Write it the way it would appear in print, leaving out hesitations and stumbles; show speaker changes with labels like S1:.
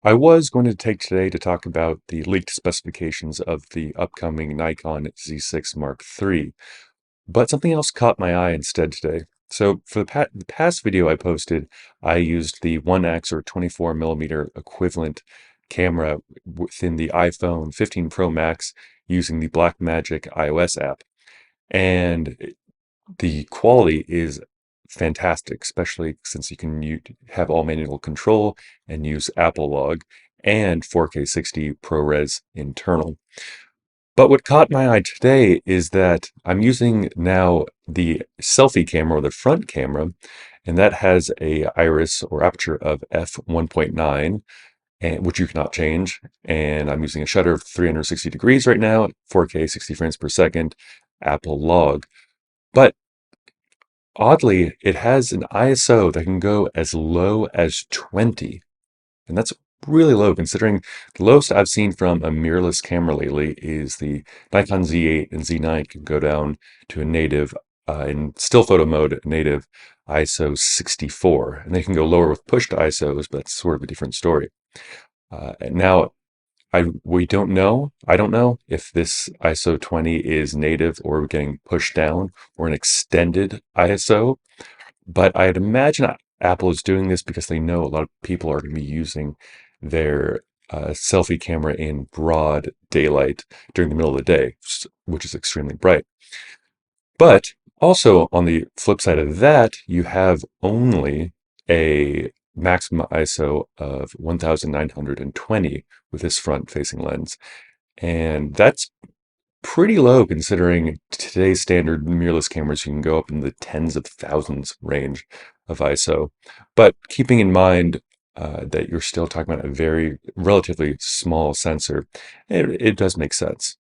S1: I was going to take today to talk about the leaked specifications of the upcoming Nikon Z6 Mark III, but something else caught my eye instead today. So for the past video I posted, I used the 1x or 24 millimeter equivalent camera within the iPhone 15 Pro Max using the Blackmagic iOS app. And the quality is fantastic, especially since you can have all manual control and use Apple Log and 4K 60 ProRes internal. But what caught my eye today is that I'm using now the selfie camera or the front camera, and that has a iris or aperture of f1.9, and which you cannot change. And I'm using a shutter of 360 degrees right now, 4K 60 frames per second, Apple Log. But oddly, it has an ISO that can go as low as 20, and that's really low considering the lowest I've seen from a mirrorless camera lately is the Nikon Z8 and Z9 can go down to a native, in still photo mode, native ISO 64, and they can go lower with pushed ISOs, but that's sort of a different story. And now, we don't know. I don't know if this ISO 20 is native or getting pushed down or an extended ISO. But I'd imagine Apple is doing this because they know a lot of people are going to be using their selfie camera in broad daylight during the middle of the day, which is extremely bright. But also on the flip side of that, you have only a maximum ISO of 1920 with this front-facing lens. And that's pretty low considering today's standard mirrorless cameras, you can go up in the tens of thousands range of ISO. But keeping in mind that you're still talking about a very relatively small sensor, it does make sense.